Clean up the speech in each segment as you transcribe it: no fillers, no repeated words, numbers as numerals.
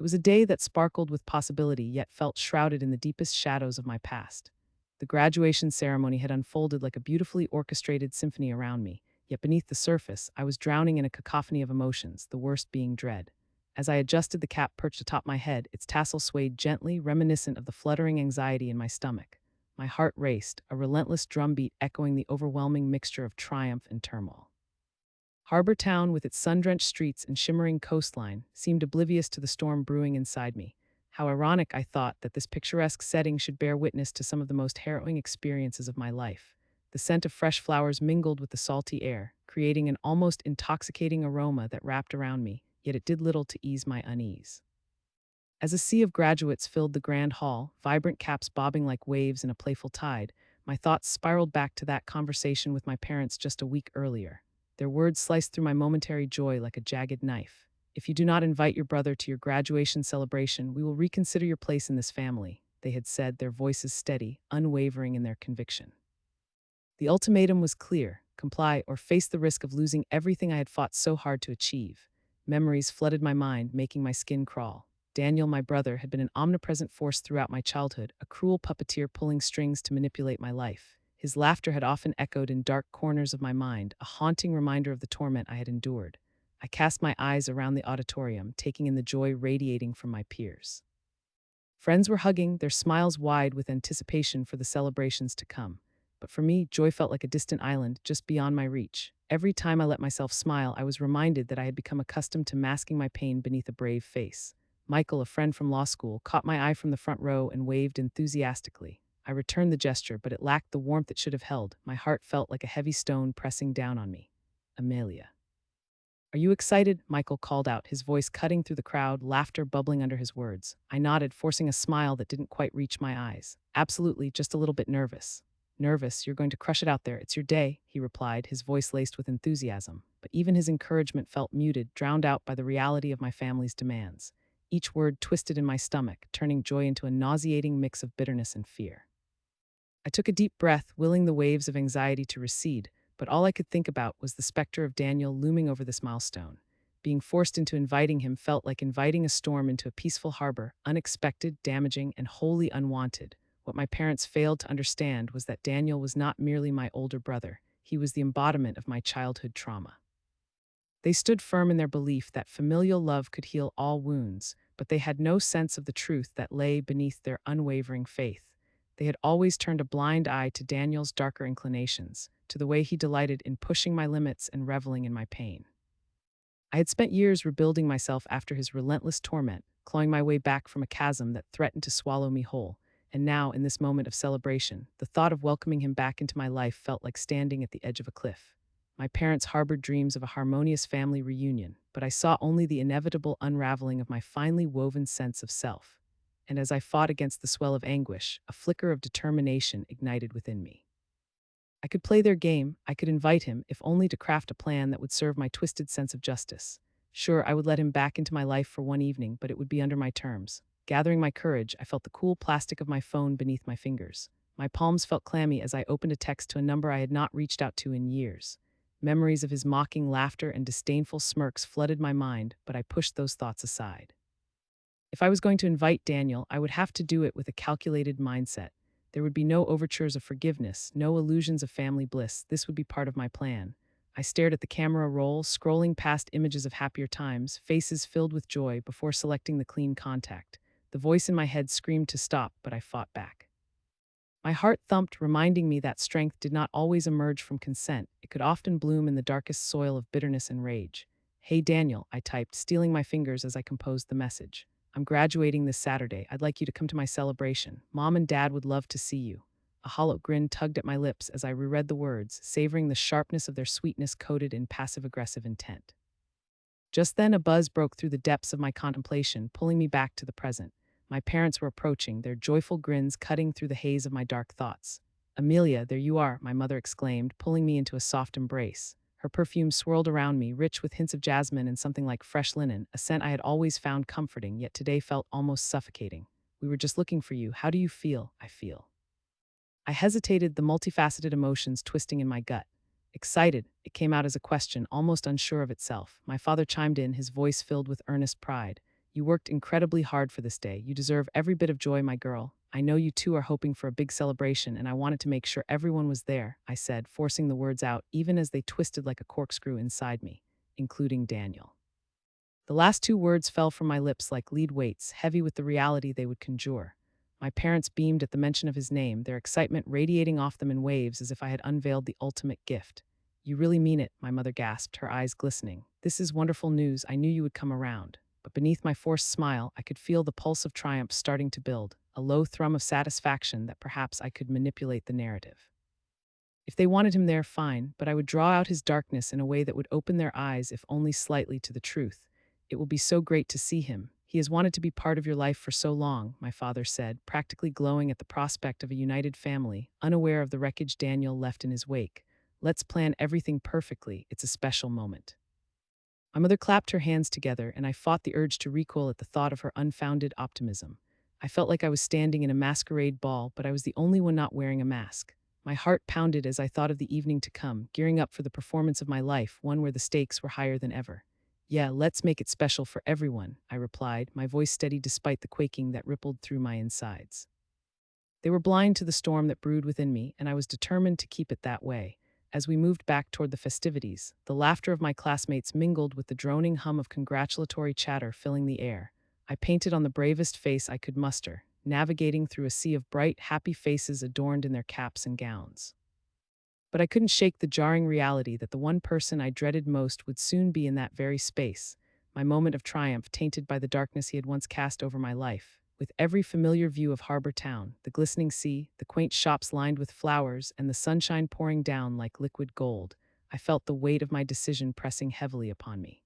It was a day that sparkled with possibility yet felt shrouded in the deepest shadows of my past. The graduation ceremony had unfolded like a beautifully orchestrated symphony around me, yet beneath the surface, I was drowning in a cacophony of emotions, the worst being dread. As I adjusted the cap perched atop my head, its tassel swayed gently, reminiscent of the fluttering anxiety in my stomach. My heart raced, a relentless drumbeat echoing the overwhelming mixture of triumph and turmoil. Harbor Town, with its sun-drenched streets and shimmering coastline, seemed oblivious to the storm brewing inside me. How ironic, I thought, that this picturesque setting should bear witness to some of the most harrowing experiences of my life. The scent of fresh flowers mingled with the salty air, creating an almost intoxicating aroma that wrapped around me, yet it did little to ease my unease. As a sea of graduates filled the grand hall, vibrant caps bobbing like waves in a playful tide, my thoughts spiraled back to that conversation with my parents just a week earlier. Their words sliced through my momentary joy like a jagged knife. "If you do not invite your brother to your graduation celebration, we will reconsider your place in this family," they had said, their voices steady, unwavering in their conviction. The ultimatum was clear: comply or face the risk of losing everything I had fought so hard to achieve. Memories flooded my mind, making my skin crawl. Daniel, my brother, had been an omnipresent force throughout my childhood, a cruel puppeteer pulling strings to manipulate my life. His laughter had often echoed in dark corners of my mind, a haunting reminder of the torment I had endured. I cast my eyes around the auditorium, taking in the joy radiating from my peers. Friends were hugging, their smiles wide with anticipation for the celebrations to come. But for me, joy felt like a distant island just beyond my reach. Every time I let myself smile, I was reminded that I had become accustomed to masking my pain beneath a brave face. Michael, a friend from law school, caught my eye from the front row and waved enthusiastically. I returned the gesture, but it lacked the warmth it should have held. My heart felt like a heavy stone pressing down on me. "Amelia. Are you excited?" Michael called out, his voice cutting through the crowd, laughter bubbling under his words. I nodded, forcing a smile that didn't quite reach my eyes. "Absolutely, just a little bit nervous." "Nervous? You're going to crush it out there. It's your day," he replied, his voice laced with enthusiasm. But even his encouragement felt muted, drowned out by the reality of my family's demands. Each word twisted in my stomach, turning joy into a nauseating mix of bitterness and fear. I took a deep breath, willing the waves of anxiety to recede, but all I could think about was the specter of Daniel looming over this milestone. Being forced into inviting him felt like inviting a storm into a peaceful harbor, unexpected, damaging, and wholly unwanted. What my parents failed to understand was that Daniel was not merely my older brother, he was the embodiment of my childhood trauma. They stood firm in their belief that familial love could heal all wounds, but they had no sense of the truth that lay beneath their unwavering faith. They had always turned a blind eye to Daniel's darker inclinations, to the way he delighted in pushing my limits and reveling in my pain. I had spent years rebuilding myself after his relentless torment, clawing my way back from a chasm that threatened to swallow me whole. And now, in this moment of celebration, the thought of welcoming him back into my life felt like standing at the edge of a cliff. My parents harbored dreams of a harmonious family reunion, but I saw only the inevitable unraveling of my finely woven sense of self. And as I fought against the swell of anguish, a flicker of determination ignited within me. I could play their game, I could invite him, if only to craft a plan that would serve my twisted sense of justice. Sure, I would let him back into my life for one evening, but it would be under my terms. Gathering my courage, I felt the cool plastic of my phone beneath my fingers. My palms felt clammy as I opened a text to a number I had not reached out to in years. Memories of his mocking laughter and disdainful smirks flooded my mind, but I pushed those thoughts aside. If I was going to invite Daniel, I would have to do it with a calculated mindset. There would be no overtures of forgiveness, no illusions of family bliss. This would be part of my plan. I stared at the camera roll, scrolling past images of happier times, faces filled with joy, before selecting the clean contact. The voice in my head screamed to stop, but I fought back. My heart thumped, reminding me that strength did not always emerge from consent. It could often bloom in the darkest soil of bitterness and rage. "Hey Daniel," I typed, stealing my fingers as I composed the message. "I'm graduating this Saturday. I'd like you to come to my celebration. Mom and Dad would love to see you." A hollow grin tugged at my lips as I reread the words, savoring the sharpness of their sweetness coated in passive-aggressive intent. Just then, a buzz broke through the depths of my contemplation, pulling me back to the present. My parents were approaching, their joyful grins cutting through the haze of my dark thoughts. "Amelia, there you are," my mother exclaimed, pulling me into a soft embrace. Her perfume swirled around me, rich with hints of jasmine and something like fresh linen, a scent I had always found comforting, yet today felt almost suffocating. "We were just looking for you. How do you feel?" "I feel." I hesitated, the multifaceted emotions twisting in my gut. "Excited," it came out as a question, almost unsure of itself. My father chimed in, his voice filled with earnest pride. You worked incredibly hard for this day. You deserve every bit of joy, my girl. I know you two are hoping for a big celebration, and I wanted to make sure everyone was there," I said, forcing the words out even as they twisted like a corkscrew inside me, including Daniel. The last two words fell from my lips like lead weights, heavy with the reality they would conjure. My parents beamed at the mention of his name, their excitement radiating off them in waves as if I had unveiled the ultimate gift. "You really mean it," my mother gasped, her eyes glistening. "This is wonderful news. I knew you would come around." But beneath my forced smile, I could feel the pulse of triumph starting to build, a low thrum of satisfaction that perhaps I could manipulate the narrative. If they wanted him there, fine, but I would draw out his darkness in a way that would open their eyes, if only slightly, to the truth. "It will be so great to see him. He has wanted to be part of your life for so long," my father said, practically glowing at the prospect of a united family, unaware of the wreckage Daniel left in his wake. "Let's plan everything perfectly. It's a special moment." My mother clapped her hands together, and I fought the urge to recoil at the thought of her unfounded optimism. I felt like I was standing in a masquerade ball, but I was the only one not wearing a mask. My heart pounded as I thought of the evening to come, gearing up for the performance of my life, one where the stakes were higher than ever. "Yeah, let's make it special for everyone," I replied, my voice steady despite the quaking that rippled through my insides. They were blind to the storm that brewed within me, and I was determined to keep it that way. As we moved back toward the festivities, the laughter of my classmates mingled with the droning hum of congratulatory chatter filling the air. I painted on the bravest face I could muster, navigating through a sea of bright, happy faces adorned in their caps and gowns. But I couldn't shake the jarring reality that the one person I dreaded most would soon be in that very space, my moment of triumph tainted by the darkness he had once cast over my life. With every familiar view of Harbor Town, the glistening sea, the quaint shops lined with flowers, and the sunshine pouring down like liquid gold, I felt the weight of my decision pressing heavily upon me.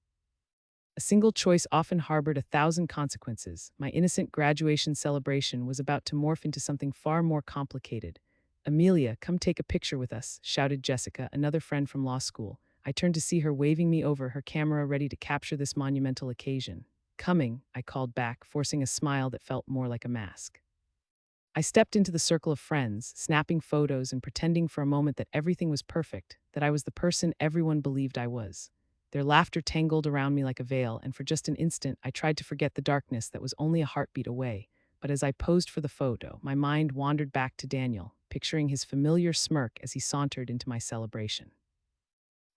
A single choice often harbored 1,000 consequences. My innocent graduation celebration was about to morph into something far more complicated. "Amelia, come take a picture with us," shouted Jessica, another friend from law school. I turned to see her waving me over, her camera ready to capture this monumental occasion. "Coming," I called back, forcing a smile that felt more like a mask. I stepped into the circle of friends, snapping photos and pretending for a moment that everything was perfect, that I was the person everyone believed I was. Their laughter tangled around me like a veil, and for just an instant I tried to forget the darkness that was only a heartbeat away. But as I posed for the photo, my mind wandered back to Daniel, picturing his familiar smirk as he sauntered into my celebration.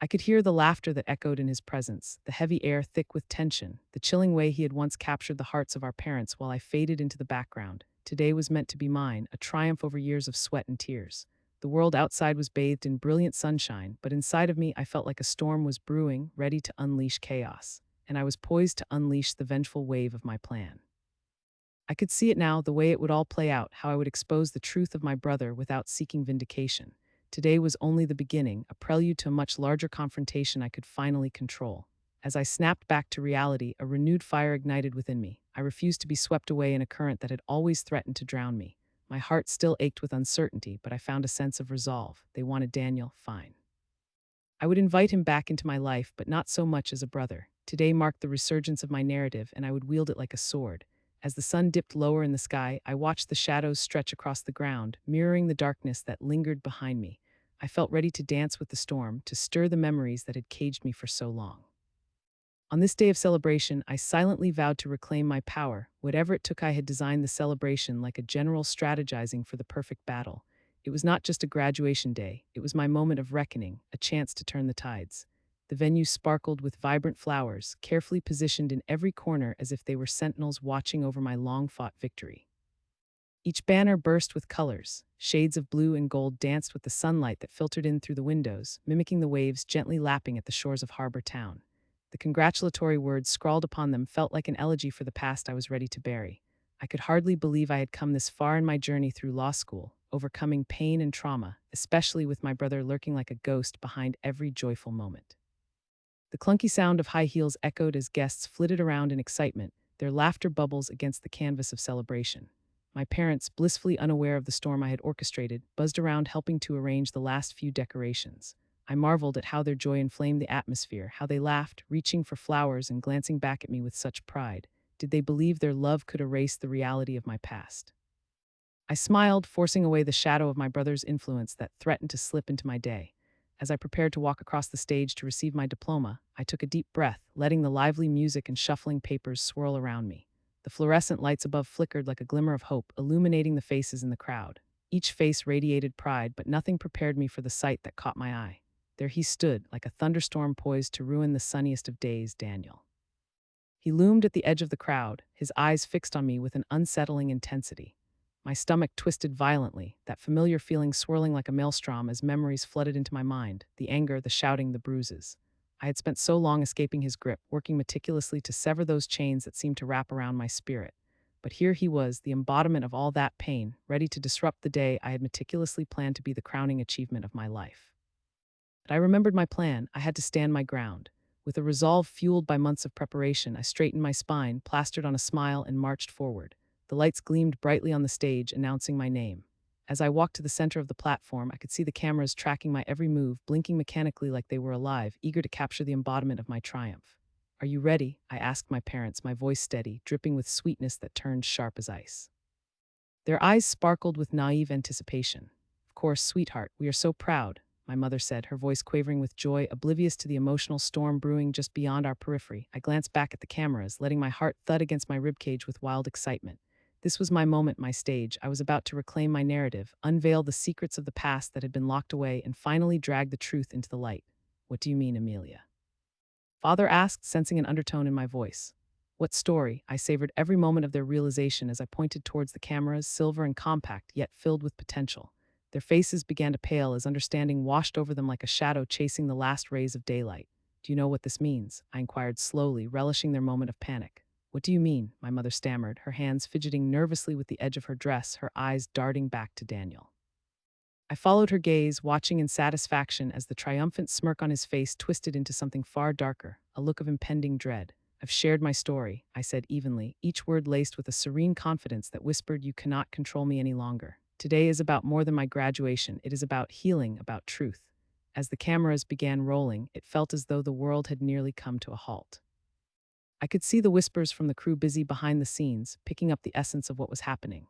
I could hear the laughter that echoed in his presence, the heavy air thick with tension, the chilling way he had once captured the hearts of our parents while I faded into the background. Today was meant to be mine, a triumph over years of sweat and tears. The world outside was bathed in brilliant sunshine, but inside of me I felt like a storm was brewing, ready to unleash chaos. And I was poised to unleash the vengeful wave of my plan. I could see it now, the way it would all play out, how I would expose the truth of my brother without seeking vindication. Today was only the beginning, a prelude to a much larger confrontation I could finally control. As I snapped back to reality, a renewed fire ignited within me. I refused to be swept away in a current that had always threatened to drown me. My heart still ached with uncertainty, but I found a sense of resolve. They wanted Daniel, fine. I would invite him back into my life, but not so much as a brother. Today marked the resurgence of my narrative, and I would wield it like a sword. As the sun dipped lower in the sky, I watched the shadows stretch across the ground, mirroring the darkness that lingered behind me. I felt ready to dance with the storm, to stir the memories that had caged me for so long. On this day of celebration, I silently vowed to reclaim my power. Whatever it took, I had designed the celebration like a general strategizing for the perfect battle. It was not just a graduation day, it was my moment of reckoning, a chance to turn the tides. The venue sparkled with vibrant flowers, carefully positioned in every corner as if they were sentinels watching over my long-fought victory. Each banner burst with colors. Shades of blue and gold danced with the sunlight that filtered in through the windows, mimicking the waves gently lapping at the shores of Harbor Town. The congratulatory words scrawled upon them felt like an elegy for the past I was ready to bury. I could hardly believe I had come this far in my journey through law school, overcoming pain and trauma, especially with my brother lurking like a ghost behind every joyful moment. The clunky sound of high heels echoed as guests flitted around in excitement, their laughter bubbles against the canvas of celebration. My parents, blissfully unaware of the storm I had orchestrated, buzzed around helping to arrange the last few decorations. I marveled at how their joy inflamed the atmosphere, how they laughed, reaching for flowers and glancing back at me with such pride. Did they believe their love could erase the reality of my past? I smiled, forcing away the shadow of my brother's influence that threatened to slip into my day. As I prepared to walk across the stage to receive my diploma, I took a deep breath, letting the lively music and shuffling papers swirl around me. The fluorescent lights above flickered like a glimmer of hope, illuminating the faces in the crowd. Each face radiated pride, but nothing prepared me for the sight that caught my eye. There he stood, like a thunderstorm poised to ruin the sunniest of days, Daniel. He loomed at the edge of the crowd, his eyes fixed on me with an unsettling intensity. My stomach twisted violently, that familiar feeling swirling like a maelstrom as memories flooded into my mind, the anger, the shouting, the bruises. I had spent so long escaping his grip, working meticulously to sever those chains that seemed to wrap around my spirit. But here he was, the embodiment of all that pain, ready to disrupt the day I had meticulously planned to be the crowning achievement of my life. But I remembered my plan. I had to stand my ground. With a resolve fueled by months of preparation, I straightened my spine, plastered on a smile, and marched forward. The lights gleamed brightly on the stage, announcing my name. As I walked to the center of the platform, I could see the cameras tracking my every move, blinking mechanically like they were alive, eager to capture the embodiment of my triumph. "Are you ready?" I asked my parents, my voice steady, dripping with sweetness that turned sharp as ice. Their eyes sparkled with naive anticipation. "Of course, sweetheart, we are so proud," my mother said, her voice quavering with joy, oblivious to the emotional storm brewing just beyond our periphery. I glanced back at the cameras, letting my heart thud against my ribcage with wild excitement. This was my moment, my stage. I was about to reclaim my narrative, unveil the secrets of the past that had been locked away, and finally drag the truth into the light. "What do you mean, Amelia?" Father asked, sensing an undertone in my voice. "What story?" I savored every moment of their realization as I pointed towards the cameras, silver and compact, yet filled with potential. Their faces began to pale as understanding washed over them like a shadow chasing the last rays of daylight. "Do you know what this means?" I inquired slowly, relishing their moment of panic. "What do you mean?" my mother stammered, her hands fidgeting nervously with the edge of her dress, her eyes darting back to Daniel. I followed her gaze, watching in satisfaction as the triumphant smirk on his face twisted into something far darker, a look of impending dread. "I've shared my story," I said evenly, each word laced with a serene confidence that whispered, "You cannot control me any longer. Today is about more than my graduation. It is about healing, about truth." As the cameras began rolling, it felt as though the world had nearly come to a halt. I could see the whispers from the crew busy behind the scenes, picking up the essence of what was happening.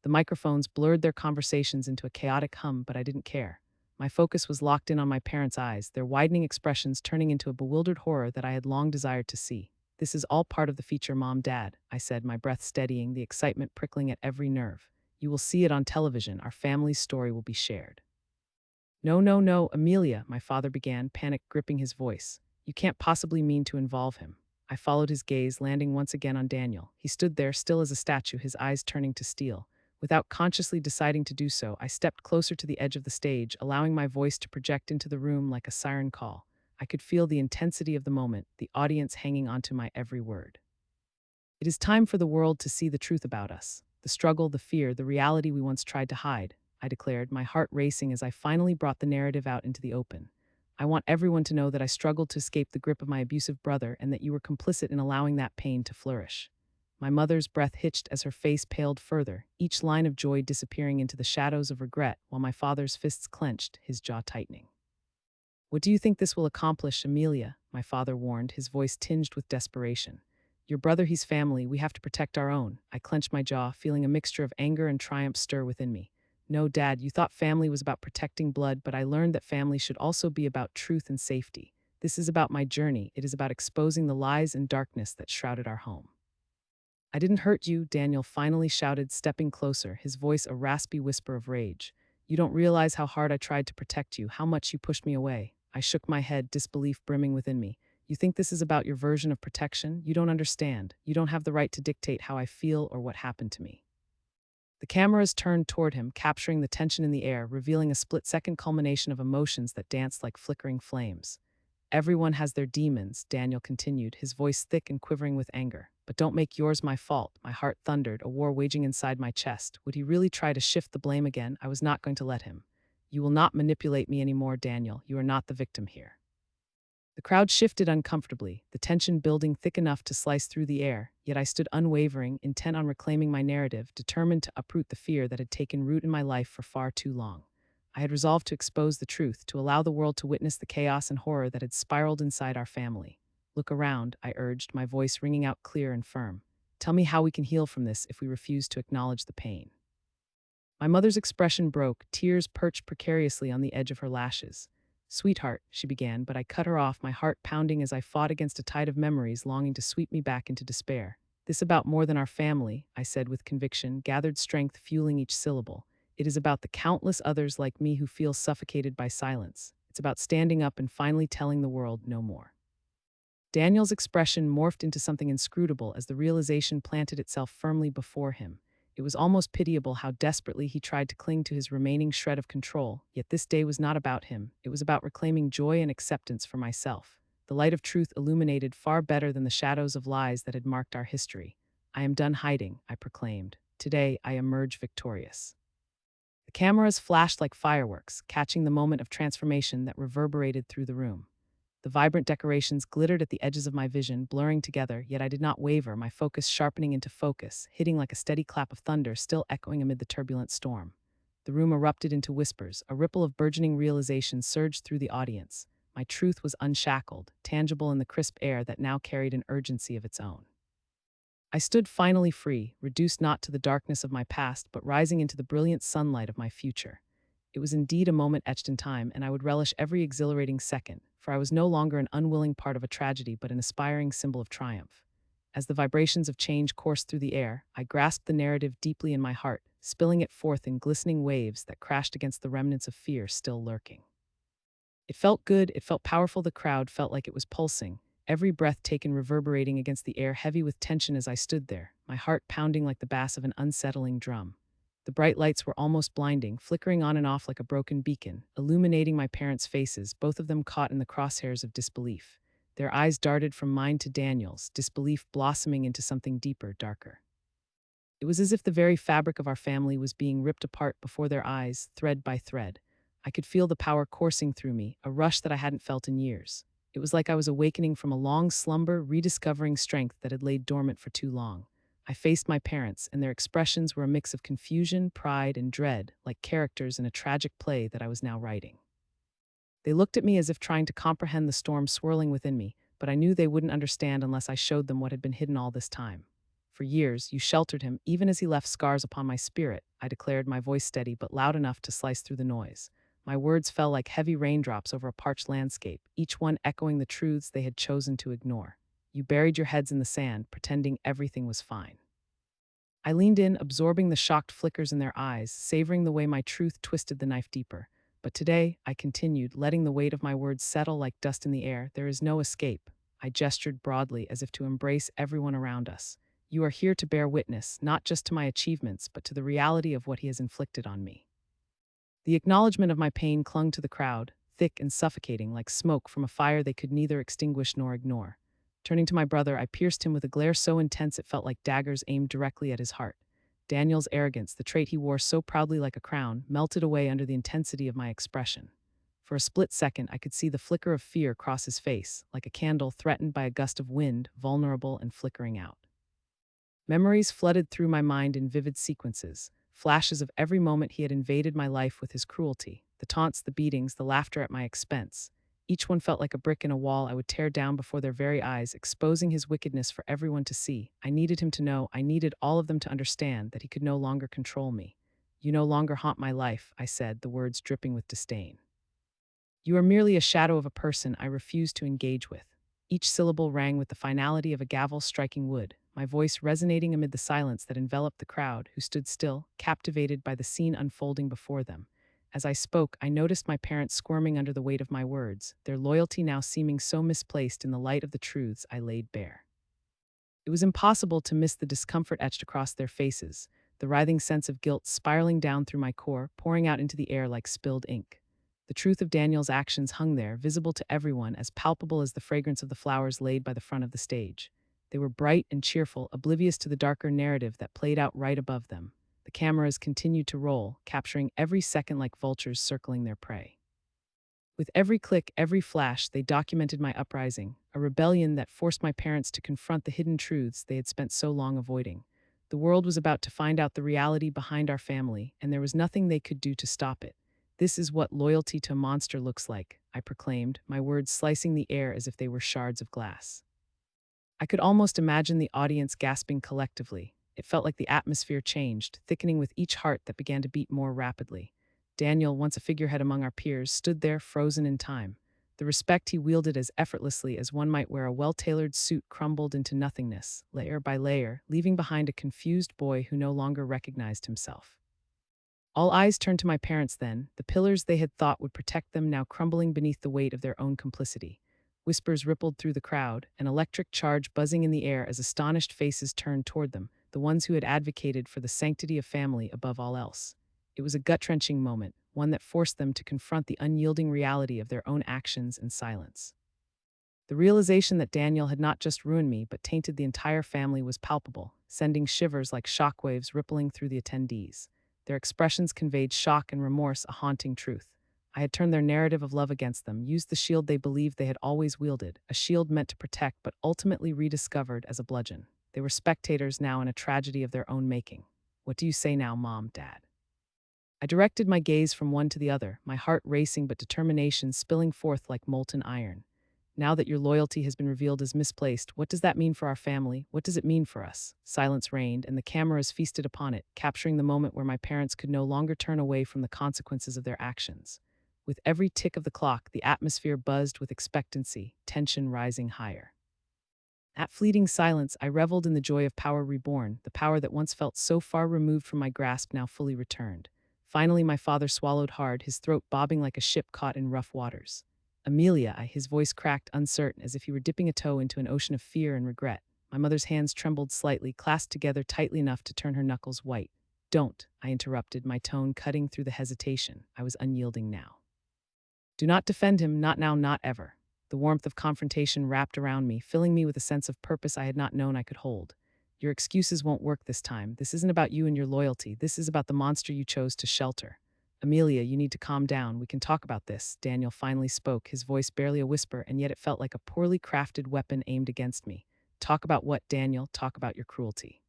The microphones blurred their conversations into a chaotic hum, but I didn't care. My focus was locked in on my parents' eyes, their widening expressions turning into a bewildered horror that I had long desired to see. "This is all part of the feature, Mom, Dad," I said, my breath steadying, the excitement prickling at every nerve. "You will see it on television. Our family's story will be shared." "No, no, no, Amelia," my father began, panic gripping his voice. "You can't possibly mean to involve him." I followed his gaze, landing once again on Daniel. He stood there, still as a statue, his eyes turning to steel. Without consciously deciding to do so, I stepped closer to the edge of the stage, allowing my voice to project into the room like a siren call. I could feel the intensity of the moment, the audience hanging onto my every word. "It is time for the world to see the truth about us. The struggle, the fear, the reality we once tried to hide," I declared, my heart racing as I finally brought the narrative out into the open. "I want everyone to know that I struggled to escape the grip of my abusive brother and that you were complicit in allowing that pain to flourish." My mother's breath hitched as her face paled further, each line of joy disappearing into the shadows of regret, while my father's fists clenched, his jaw tightening. "What do you think this will accomplish, Amelia?" my father warned, his voice tinged with desperation. "Your brother, he's family. We have to protect our own." I clenched my jaw, feeling a mixture of anger and triumph stir within me. "No, Dad, you thought family was about protecting blood, but I learned that family should also be about truth and safety. This is about my journey. It is about exposing the lies and darkness that shrouded our home." "I didn't hurt you," Daniel finally shouted, stepping closer, his voice a raspy whisper of rage. "You don't realize how hard I tried to protect you, how much you pushed me away." I shook my head, disbelief brimming within me. "You think this is about your version of protection? You don't understand. You don't have the right to dictate how I feel or what happened to me." The cameras turned toward him, capturing the tension in the air, revealing a split-second culmination of emotions that danced like flickering flames. "Everyone has their demons," Daniel continued, his voice thick and quivering with anger. "But don't make yours my fault." My heart thundered, a war waging inside my chest. Would he really try to shift the blame again? I was not going to let him. "You will not manipulate me anymore, Daniel. You are not the victim here." The crowd shifted uncomfortably, the tension building thick enough to slice through the air, yet I stood unwavering, intent on reclaiming my narrative, determined to uproot the fear that had taken root in my life for far too long. I had resolved to expose the truth, to allow the world to witness the chaos and horror that had spiraled inside our family. "Look around," I urged, my voice ringing out clear and firm. "Tell me how we can heal from this if we refuse to acknowledge the pain." My mother's expression broke, tears perched precariously on the edge of her lashes. Sweetheart, she began, but I cut her off, my heart pounding as I fought against a tide of memories longing to sweep me back into despair. This about more than our family, I said with conviction, gathered strength fueling each syllable. It is about the countless others like me who feel suffocated by silence. It's about standing up and finally telling the world no more. Daniel's expression morphed into something inscrutable as the realization planted itself firmly before him. It was almost pitiable how desperately he tried to cling to his remaining shred of control, yet this day was not about him. It was about reclaiming joy and acceptance for myself. The light of truth illuminated far better than the shadows of lies that had marked our history. I am done hiding, I proclaimed. Today I emerge victorious. The cameras flashed like fireworks, catching the moment of transformation that reverberated through the room. The vibrant decorations glittered at the edges of my vision, blurring together, yet I did not waver, my focus sharpening into focus, hitting like a steady clap of thunder, still echoing amid the turbulent storm. The room erupted into whispers, a ripple of burgeoning realization surged through the audience. My truth was unshackled, tangible in the crisp air that now carried an urgency of its own. I stood finally free, reduced not to the darkness of my past, but rising into the brilliant sunlight of my future. It was indeed a moment etched in time, and I would relish every exhilarating second, for I was no longer an unwilling part of a tragedy but an aspiring symbol of triumph. As the vibrations of change coursed through the air, I grasped the narrative deeply in my heart, spilling it forth in glistening waves that crashed against the remnants of fear still lurking. It felt good, it felt powerful, the crowd felt like it was pulsing, every breath taken reverberating against the air, heavy with tension as I stood there, my heart pounding like the bass of an unsettling drum. The bright lights were almost blinding, flickering on and off like a broken beacon, illuminating my parents' faces, both of them caught in the crosshairs of disbelief. Their eyes darted from mine to Daniel's, disbelief blossoming into something deeper, darker. It was as if the very fabric of our family was being ripped apart before their eyes, thread by thread. I could feel the power coursing through me, a rush that I hadn't felt in years. It was like I was awakening from a long slumber, rediscovering strength that had laid dormant for too long. I faced my parents, and their expressions were a mix of confusion, pride, and dread, like characters in a tragic play that I was now writing. They looked at me as if trying to comprehend the storm swirling within me, but I knew they wouldn't understand unless I showed them what had been hidden all this time. For years, you sheltered him, even as he left scars upon my spirit, I declared, my voice steady but loud enough to slice through the noise. My words fell like heavy raindrops over a parched landscape, each one echoing the truths they had chosen to ignore. You buried your heads in the sand, pretending everything was fine. I leaned in, absorbing the shocked flickers in their eyes, savoring the way my truth twisted the knife deeper. But today, I continued, letting the weight of my words settle like dust in the air. There is no escape. I gestured broadly, as if to embrace everyone around us. You are here to bear witness, not just to my achievements, but to the reality of what he has inflicted on me. The acknowledgement of my pain clung to the crowd, thick and suffocating like smoke from a fire they could neither extinguish nor ignore. Turning to my brother, I pierced him with a glare so intense it felt like daggers aimed directly at his heart. Daniel's arrogance, the trait he wore so proudly like a crown, melted away under the intensity of my expression. For a split second, I could see the flicker of fear cross his face, like a candle threatened by a gust of wind, vulnerable and flickering out. Memories flooded through my mind in vivid sequences, flashes of every moment he had invaded my life with his cruelty, the taunts, the beatings, the laughter at my expense. Each one felt like a brick in a wall I would tear down before their very eyes, exposing his wickedness for everyone to see. I needed him to know, I needed all of them to understand that he could no longer control me. You no longer haunt my life, I said, the words dripping with disdain. You are merely a shadow of a person I refuse to engage with. Each syllable rang with the finality of a gavel striking wood, my voice resonating amid the silence that enveloped the crowd, who stood still, captivated by the scene unfolding before them. As I spoke, I noticed my parents squirming under the weight of my words, their loyalty now seeming so misplaced in the light of the truths I laid bare. It was impossible to miss the discomfort etched across their faces, the writhing sense of guilt spiraling down through my core, pouring out into the air like spilled ink. The truth of Daniel's actions hung there, visible to everyone, as palpable as the fragrance of the flowers laid by the front of the stage. They were bright and cheerful, oblivious to the darker narrative that played out right above them. The cameras continued to roll, capturing every second like vultures circling their prey. With every click, every flash, they documented my uprising, a rebellion that forced my parents to confront the hidden truths they had spent so long avoiding. The world was about to find out the reality behind our family, and there was nothing they could do to stop it. This is what loyalty to a monster looks like, I proclaimed, my words slicing the air as if they were shards of glass. I could almost imagine the audience gasping collectively. It felt like the atmosphere changed, thickening with each heart that began to beat more rapidly. Daniel, once a figurehead among our peers, stood there frozen in time. The respect he wielded as effortlessly as one might wear a well-tailored suit crumbled into nothingness, layer by layer, leaving behind a confused boy who no longer recognized himself. All eyes turned to my parents then, the pillars they had thought would protect them now crumbling beneath the weight of their own complicity. Whispers rippled through the crowd, an electric charge buzzing in the air as astonished faces turned toward them, the ones who had advocated for the sanctity of family above all else. It was a gut-wrenching moment, one that forced them to confront the unyielding reality of their own actions and silence. The realization that Daniel had not just ruined me but tainted the entire family was palpable, sending shivers like shockwaves rippling through the attendees. Their expressions conveyed shock and remorse, a haunting truth. I had turned their narrative of love against them, used the shield they believed they had always wielded, a shield meant to protect but ultimately rediscovered as a bludgeon. They were spectators now in a tragedy of their own making. What do you say now, Mom, Dad? I directed my gaze from one to the other, my heart racing but determination spilling forth like molten iron. Now that your loyalty has been revealed as misplaced, what does that mean for our family? What does it mean for us? Silence reigned, and the cameras feasted upon it, capturing the moment where my parents could no longer turn away from the consequences of their actions. With every tick of the clock, the atmosphere buzzed with expectancy, tension rising higher. That fleeting silence, I reveled in the joy of power reborn, the power that once felt so far removed from my grasp now fully returned. Finally, my father swallowed hard, his throat bobbing like a ship caught in rough waters. Amelia, his voice cracked, uncertain, as if he were dipping a toe into an ocean of fear and regret. My mother's hands trembled slightly, clasped together tightly enough to turn her knuckles white. Don't, I interrupted, my tone cutting through the hesitation. I was unyielding now. Do not defend him, not now, not ever. The warmth of confrontation wrapped around me, filling me with a sense of purpose I had not known I could hold. Your excuses won't work this time. This isn't about you and your loyalty. This is about the monster you chose to shelter. Amelia, you need to calm down. We can talk about this. Daniel finally spoke, his voice barely a whisper, and yet it felt like a poorly crafted weapon aimed against me. Talk about what, Daniel? Talk about your cruelty.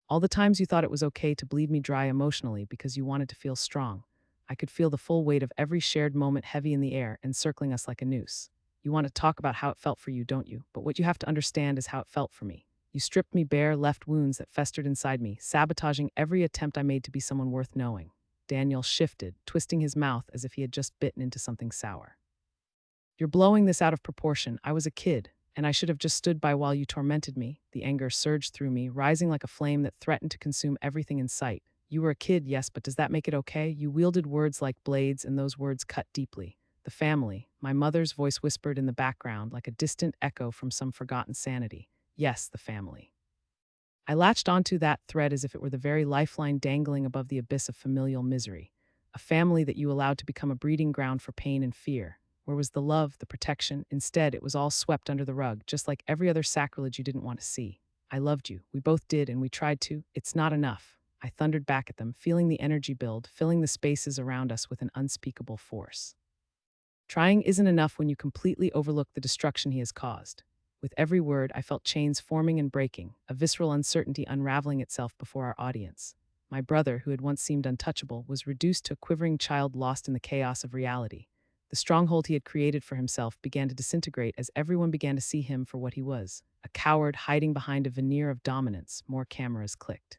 All the times you thought it was okay to bleed me dry emotionally because you wanted to feel strong. I could feel the full weight of every shared moment heavy in the air, encircling us like a noose. You want to talk about how it felt for you, don't you? But what you have to understand is how it felt for me. You stripped me bare, left wounds that festered inside me, sabotaging every attempt I made to be someone worth knowing. Daniel shifted, twisting his mouth as if he had just bitten into something sour. You're blowing this out of proportion. I was a kid, and I should have just stood by while you tormented me. The anger surged through me, rising like a flame that threatened to consume everything in sight. You were a kid, yes, but does that make it okay? You wielded words like blades, and those words cut deeply. The family, my mother's voice whispered in the background like a distant echo from some forgotten sanity. Yes, the family. I latched onto that thread as if it were the very lifeline dangling above the abyss of familial misery. A family that you allowed to become a breeding ground for pain and fear. Where was the love, the protection? Instead, it was all swept under the rug, just like every other sacrilege you didn't want to see. I loved you. We both did, and we tried to. It's not enough. I thundered back at them, feeling the energy build, filling the spaces around us with an unspeakable force. Trying isn't enough when you completely overlook the destruction he has caused. With every word, I felt chains forming and breaking, a visceral uncertainty unraveling itself before our audience. My brother, who had once seemed untouchable, was reduced to a quivering child lost in the chaos of reality. The stronghold he had created for himself began to disintegrate as everyone began to see him for what he was, a coward hiding behind a veneer of dominance. More cameras clicked.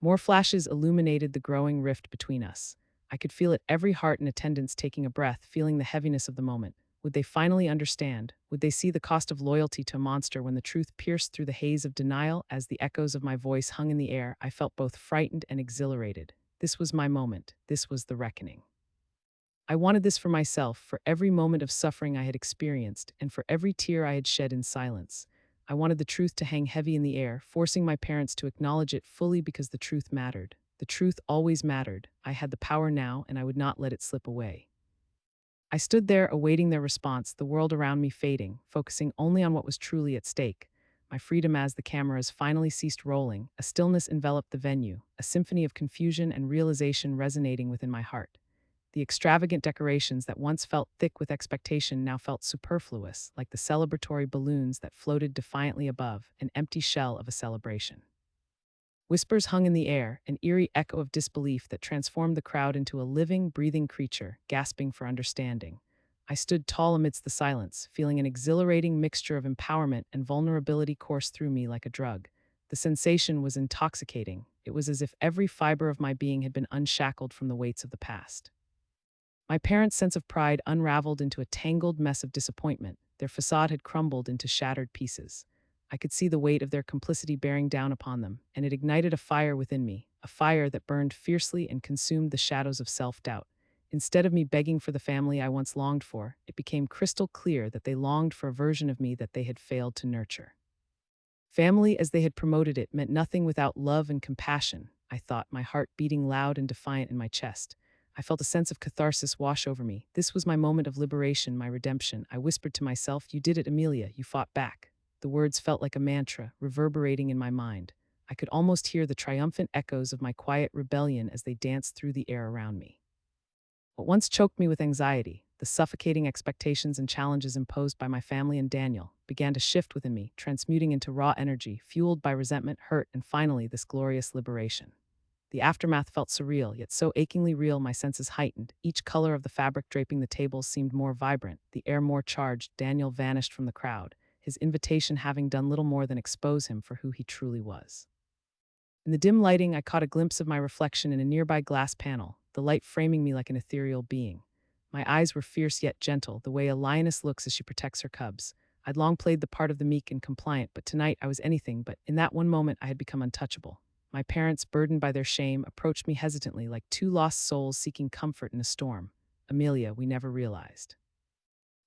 More flashes illuminated the growing rift between us. I could feel it, every heart in attendance taking a breath, feeling the heaviness of the moment. Would they finally understand? Would they see the cost of loyalty to a monster when the truth pierced through the haze of denial? As the echoes of my voice hung in the air, I felt both frightened and exhilarated. This was my moment. This was the reckoning. I wanted this for myself, for every moment of suffering I had experienced, and for every tear I had shed in silence. I wanted the truth to hang heavy in the air, forcing my parents to acknowledge it fully because the truth mattered. The truth always mattered. I had the power now, and I would not let it slip away. I stood there awaiting their response, the world around me fading, focusing only on what was truly at stake. My freedom as the cameras finally ceased rolling, a stillness enveloped the venue, a symphony of confusion and realization resonating within my heart. The extravagant decorations that once felt thick with expectation now felt superfluous, like the celebratory balloons that floated defiantly above, an empty shell of a celebration. Whispers hung in the air, an eerie echo of disbelief that transformed the crowd into a living, breathing creature, gasping for understanding. I stood tall amidst the silence, feeling an exhilarating mixture of empowerment and vulnerability course through me like a drug. The sensation was intoxicating, It was as if every fiber of my being had been unshackled from the weights of the past. My parents' sense of pride unraveled into a tangled mess of disappointment. Their facade had crumbled into shattered pieces. I could see the weight of their complicity bearing down upon them, and it ignited a fire within me, a fire that burned fiercely and consumed the shadows of self-doubt. Instead of me begging for the family I once longed for, it became crystal clear that they longed for a version of me that they had failed to nurture. Family, as they had promoted it, meant nothing without love and compassion, I thought, my heart beating loud and defiant in my chest. I felt a sense of catharsis wash over me. This was my moment of liberation, my redemption. I whispered to myself, "You did it, Amelia. You fought back." The words felt like a mantra, reverberating in my mind. I could almost hear the triumphant echoes of my quiet rebellion as they danced through the air around me. What once choked me with anxiety, the suffocating expectations and challenges imposed by my family and Daniel, began to shift within me, transmuting into raw energy, fueled by resentment, hurt, and finally this glorious liberation. The aftermath felt surreal, yet so achingly real my senses heightened. Each color of the fabric draping the tables seemed more vibrant, the air more charged. Daniel vanished from the crowd, his invitation having done little more than expose him for who he truly was. In the dim lighting, I caught a glimpse of my reflection in a nearby glass panel, the light framing me like an ethereal being. My eyes were fierce yet gentle, the way a lioness looks as she protects her cubs. I'd long played the part of the meek and compliant, but tonight I was anything but. In that one moment, I had become untouchable. My parents, burdened by their shame, approached me hesitantly, like two lost souls seeking comfort in a storm. "Amelia, we never realized.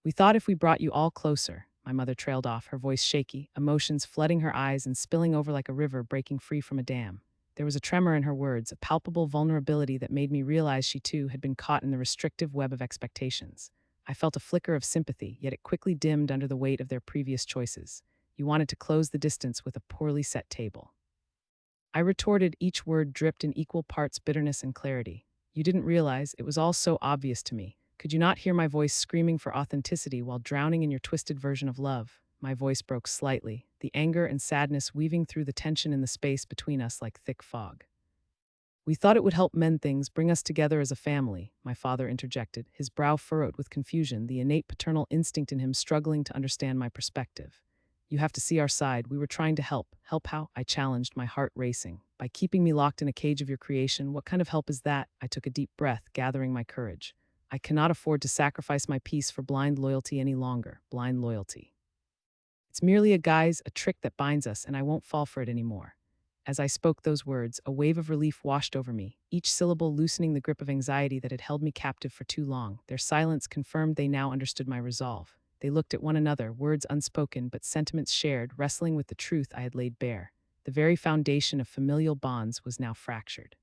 We thought if we brought you all closer." My mother trailed off, her voice shaky, emotions flooding her eyes and spilling over like a river breaking free from a dam. There was a tremor in her words, a palpable vulnerability that made me realize she too had been caught in the restrictive web of expectations. I felt a flicker of sympathy, yet it quickly dimmed under the weight of their previous choices. "You wanted to close the distance with a poorly set table." I retorted, each word dripped in equal parts bitterness and clarity. "You didn't realize, it was all so obvious to me. Could you not hear my voice screaming for authenticity while drowning in your twisted version of love?" My voice broke slightly, the anger and sadness weaving through the tension in the space between us like thick fog. "We thought it would help mend things, bring us together as a family," my father interjected, his brow furrowed with confusion, the innate paternal instinct in him struggling to understand my perspective. "You have to see our side. We were trying to help." "Help how?" I challenged, my heart racing. "By keeping me locked in a cage of your creation. What kind of help is that?" I took a deep breath, gathering my courage. "I cannot afford to sacrifice my peace for blind loyalty any longer." Blind loyalty. "It's merely a guise, a trick that binds us, and I won't fall for it anymore." As I spoke those words, a wave of relief washed over me, each syllable loosening the grip of anxiety that had held me captive for too long. Their silence confirmed they now understood my resolve. They looked at one another, words unspoken but sentiments shared, wrestling with the truth I had laid bare. The very foundation of familial bonds was now fractured.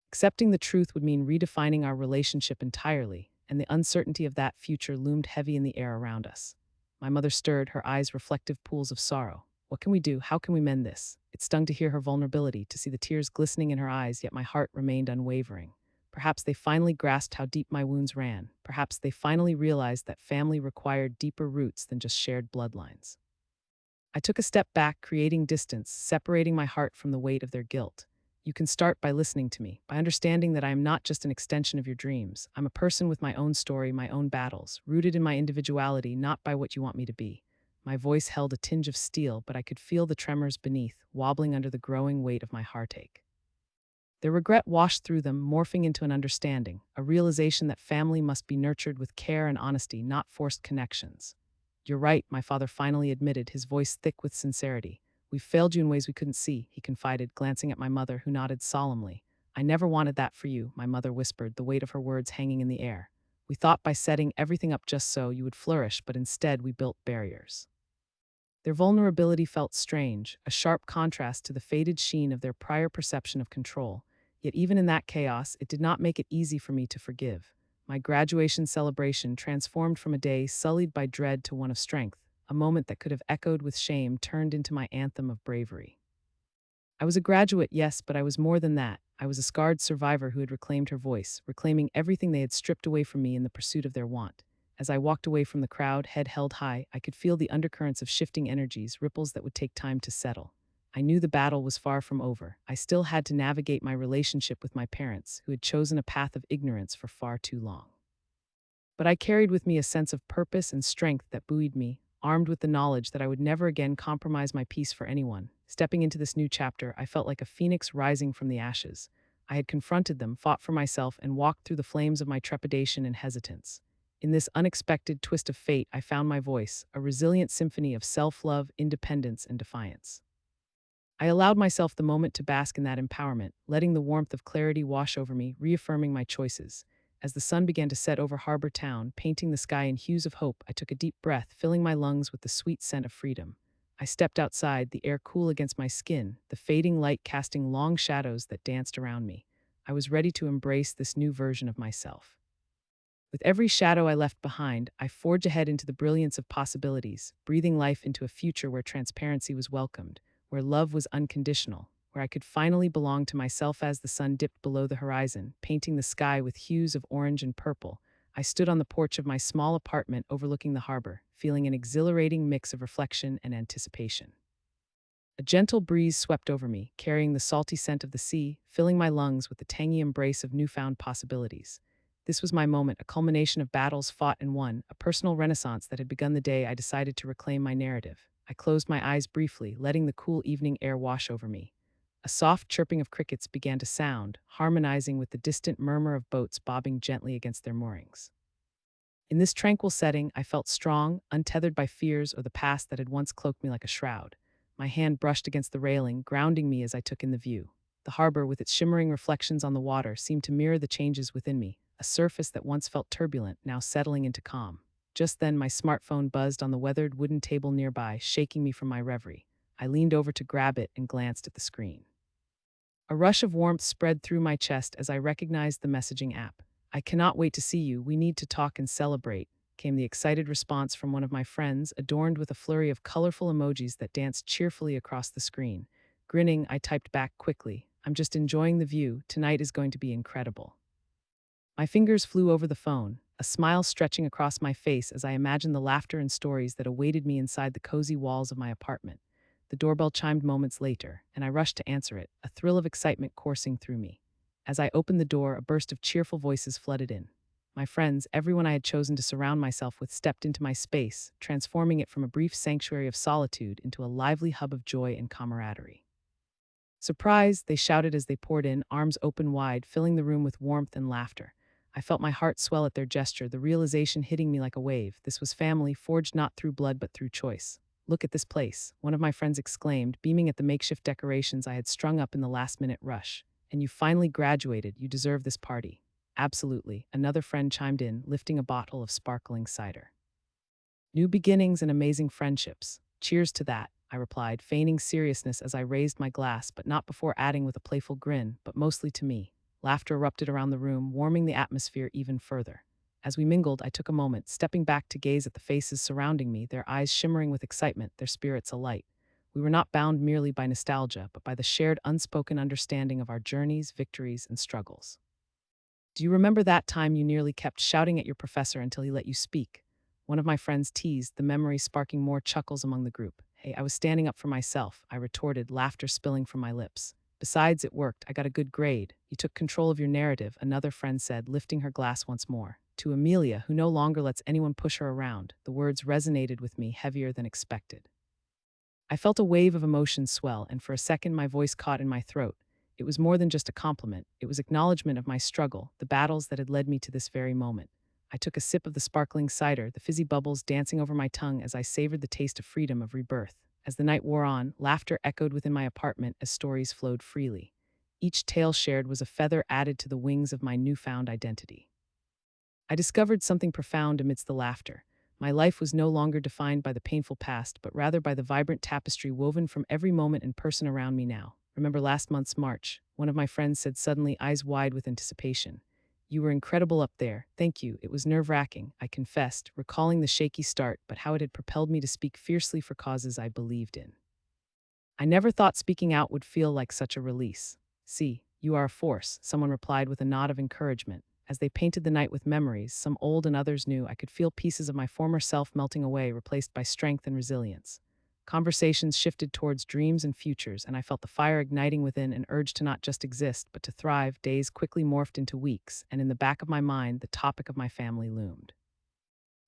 Accepting the truth would mean redefining our relationship entirely, and the uncertainty of that future loomed heavy in the air around us. My mother stirred, her eyes reflective pools of sorrow. "What can we do? How can we mend this?" It stung to hear her vulnerability, to see the tears glistening in her eyes, yet my heart remained unwavering. Perhaps they finally grasped how deep my wounds ran. Perhaps they finally realized that family required deeper roots than just shared bloodlines. I took a step back, creating distance, separating my heart from the weight of their guilt. "You can start by listening to me, by understanding that I am not just an extension of your dreams. I'm a person with my own story, my own battles, rooted in my individuality, not by what you want me to be." My voice held a tinge of steel, but I could feel the tremors beneath, wobbling under the growing weight of my heartache. Their regret washed through them, morphing into an understanding, a realization that family must be nurtured with care and honesty, not forced connections. "You're right," my father finally admitted, his voice thick with sincerity. "We've failed you in ways we couldn't see," he confided, glancing at my mother, who nodded solemnly. "I never wanted that for you," my mother whispered, the weight of her words hanging in the air. "We thought by setting everything up just so you would flourish, but instead we built barriers." Their vulnerability felt strange, a sharp contrast to the faded sheen of their prior perception of control. Yet even in that chaos, it did not make it easy for me to forgive. My graduation celebration transformed from a day sullied by dread to one of strength. A moment that could have echoed with shame turned into my anthem of bravery. I was a graduate, yes, but I was more than that. I was a scarred survivor who had reclaimed her voice, reclaiming everything they had stripped away from me in the pursuit of their want. As I walked away from the crowd, head held high, I could feel the undercurrents of shifting energies, ripples that would take time to settle. I knew the battle was far from over. I still had to navigate my relationship with my parents, who had chosen a path of ignorance for far too long. But I carried with me a sense of purpose and strength that buoyed me, armed with the knowledge that I would never again compromise my peace for anyone, Stepping into this new chapter, I felt like a phoenix rising from the ashes. I had confronted them, fought for myself, and walked through the flames of my trepidation and hesitance. In this unexpected twist of fate, I found my voice, a resilient symphony of self-love, independence, and defiance. I allowed myself the moment to bask in that empowerment, letting the warmth of clarity wash over me, reaffirming my choices. As the sun began to set over Harbor Town, painting the sky in hues of hope, I took a deep breath, filling my lungs with the sweet scent of freedom. I stepped outside, the air cool against my skin, the fading light casting long shadows that danced around me. I was ready to embrace this new version of myself. With every shadow I left behind, I forged ahead into the brilliance of possibilities, breathing life into a future where transparency was welcomed, where love was unconditional, where I could finally belong to myself. As the sun dipped below the horizon, painting the sky with hues of orange and purple. I stood on the porch of my small apartment overlooking the harbor, feeling an exhilarating mix of reflection and anticipation. A gentle breeze swept over me, carrying the salty scent of the sea, filling my lungs with the tangy embrace of newfound possibilities. This was my moment, a culmination of battles fought and won, a personal renaissance that had begun the day I decided to reclaim my narrative. I closed my eyes briefly, letting the cool evening air wash over me. A soft chirping of crickets began to sound, harmonizing with the distant murmur of boats bobbing gently against their moorings. In this tranquil setting, I felt strong, untethered by fears or the past that had once cloaked me like a shroud. My hand brushed against the railing, grounding me as I took in the view. The harbor, with its shimmering reflections on the water, seemed to mirror the changes within me, a surface that once felt turbulent, now settling into calm. Just then, my smartphone buzzed on the weathered wooden table nearby, shaking me from my reverie. I leaned over to grab it and glanced at the screen. A rush of warmth spread through my chest as I recognized the messaging app. "I cannot wait to see you. We need to talk and celebrate," came the excited response from one of my friends, adorned with a flurry of colorful emojis that danced cheerfully across the screen. Grinning, I typed back quickly, "I'm just enjoying the view. Tonight is going to be incredible." My fingers flew over the phone, a smile stretching across my face as I imagined the laughter and stories that awaited me inside the cozy walls of my apartment. The doorbell chimed moments later, and I rushed to answer it, a thrill of excitement coursing through me. As I opened the door, a burst of cheerful voices flooded in. My friends, everyone I had chosen to surround myself with, stepped into my space, transforming it from a brief sanctuary of solitude into a lively hub of joy and camaraderie. "Surprise!" they shouted as they poured in, arms open wide, filling the room with warmth and laughter. I felt my heart swell at their gesture, the realization hitting me like a wave. This was family, forged not through blood but through choice. "Look at this place," one of my friends exclaimed, beaming at the makeshift decorations I had strung up in the last-minute rush. "And you finally graduated. You deserve this party." "Absolutely," another friend chimed in, lifting a bottle of sparkling cider. "New beginnings and amazing friendships. Cheers to that," I replied, feigning seriousness as I raised my glass, but not before adding with a playful grin, "but mostly to me." Laughter erupted around the room, warming the atmosphere even further. As we mingled, I took a moment, stepping back to gaze at the faces surrounding me, their eyes shimmering with excitement, their spirits alight. We were not bound merely by nostalgia, but by the shared unspoken understanding of our journeys, victories, and struggles. "Do you remember that time you nearly kept shouting at your professor until he let you speak?" One of my friends teased, the memory sparking more chuckles among the group. "Hey, I was standing up for myself," I retorted, laughter spilling from my lips. "Besides, it worked. I got a good grade. You took control of your narrative," another friend said, lifting her glass once more. To Amelia, who no longer lets anyone push her around, the words resonated with me heavier than expected. I felt a wave of emotion swell, and for a second my voice caught in my throat. It was more than just a compliment. It was acknowledgement of my struggle, the battles that had led me to this very moment. I took a sip of the sparkling cider, the fizzy bubbles dancing over my tongue as I savored the taste of freedom, of rebirth. As the night wore on, laughter echoed within my apartment as stories flowed freely. Each tale shared was a feather added to the wings of my newfound identity. I discovered something profound amidst the laughter. My life was no longer defined by the painful past, but rather by the vibrant tapestry woven from every moment and person around me now. "Remember last month's March?" one of my friends said suddenly, eyes wide with anticipation. "You were incredible up there. Thank you. It was nerve-wracking," I confessed, recalling the shaky start, but how it had propelled me to speak fiercely for causes I believed in. "I never thought speaking out would feel like such a release." "See, you are a force," someone replied with a nod of encouragement. As they painted the night with memories, some old and others new, I could feel pieces of my former self melting away, replaced by strength and resilience. Conversations shifted towards dreams and futures, and I felt the fire igniting within, an urge to not just exist, but to thrive. Days quickly morphed into weeks, and in the back of my mind, the topic of my family loomed.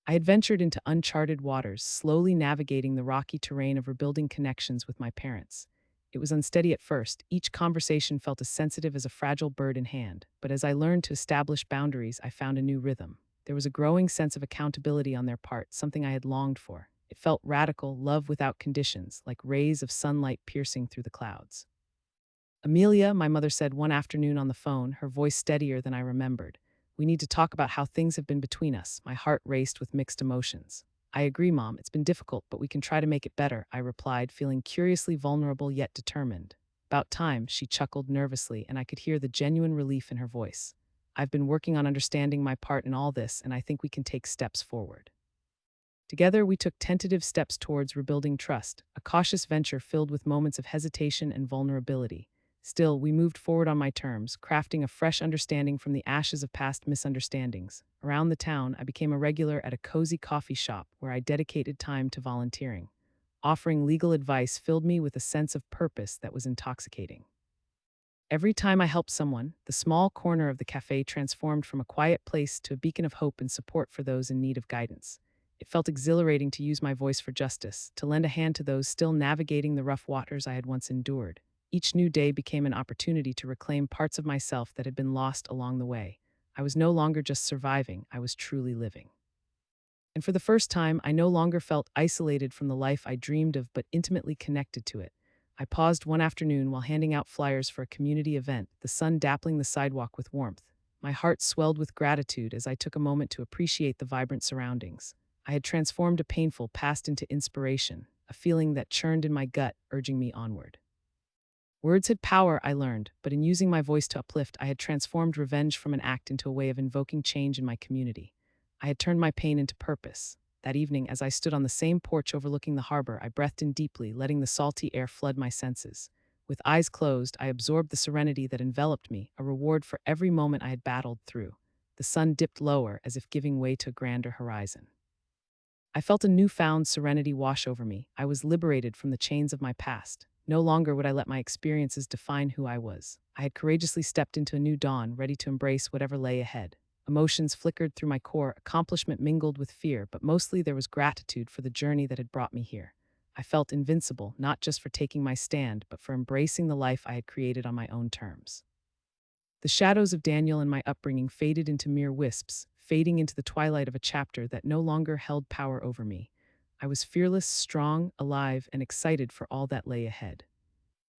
I had ventured into uncharted waters, slowly navigating the rocky terrain of rebuilding connections with my parents. It was unsteady at first. Each conversation felt as sensitive as a fragile bird in hand. But as I learned to establish boundaries, I found a new rhythm. There was a growing sense of accountability on their part, something I had longed for. It felt radical, love without conditions, like rays of sunlight piercing through the clouds. Amelia, my mother said one afternoon on the phone, her voice steadier than I remembered. We need to talk about how things have been between us. My heart raced with mixed emotions. I agree, Mom. It's been difficult, but we can try to make it better, I replied, feeling curiously vulnerable yet determined. About time, she chuckled nervously, and I could hear the genuine relief in her voice. I've been working on understanding my part in all this, and I think we can take steps forward. Together, we took tentative steps towards rebuilding trust, a cautious venture filled with moments of hesitation and vulnerability. Still, we moved forward on my terms, crafting a fresh understanding from the ashes of past misunderstandings. Around the town, I became a regular at a cozy coffee shop where I dedicated time to volunteering. Offering legal advice filled me with a sense of purpose that was intoxicating. Every time I helped someone, the small corner of the cafe transformed from a quiet place to a beacon of hope and support for those in need of guidance. It felt exhilarating to use my voice for justice, to lend a hand to those still navigating the rough waters I had once endured. Each new day became an opportunity to reclaim parts of myself that had been lost along the way. I was no longer just surviving, I was truly living. And for the first time, I no longer felt isolated from the life I dreamed of, but intimately connected to it. I paused one afternoon while handing out flyers for a community event, the sun dappling the sidewalk with warmth. My heart swelled with gratitude as I took a moment to appreciate the vibrant surroundings. I had transformed a painful past into inspiration, a feeling that churned in my gut, urging me onward. Words had power, I learned, but in using my voice to uplift, I had transformed revenge from an act into a way of invoking change in my community. I had turned my pain into purpose. That evening, as I stood on the same porch overlooking the harbor, I breathed in deeply, letting the salty air flood my senses. With eyes closed, I absorbed the serenity that enveloped me, a reward for every moment I had battled through. The sun dipped lower, as if giving way to a grander horizon. I felt a newfound serenity wash over me. I was liberated from the chains of my past. No longer would I let my experiences define who I was. I had courageously stepped into a new dawn, ready to embrace whatever lay ahead. Emotions flickered through my core, accomplishment mingled with fear, but mostly there was gratitude for the journey that had brought me here. I felt invincible, not just for taking my stand, but for embracing the life I had created on my own terms. The shadows of Daniel and my upbringing faded into mere wisps, fading into the twilight of a chapter that no longer held power over me. I was fearless, strong, alive, and excited for all that lay ahead.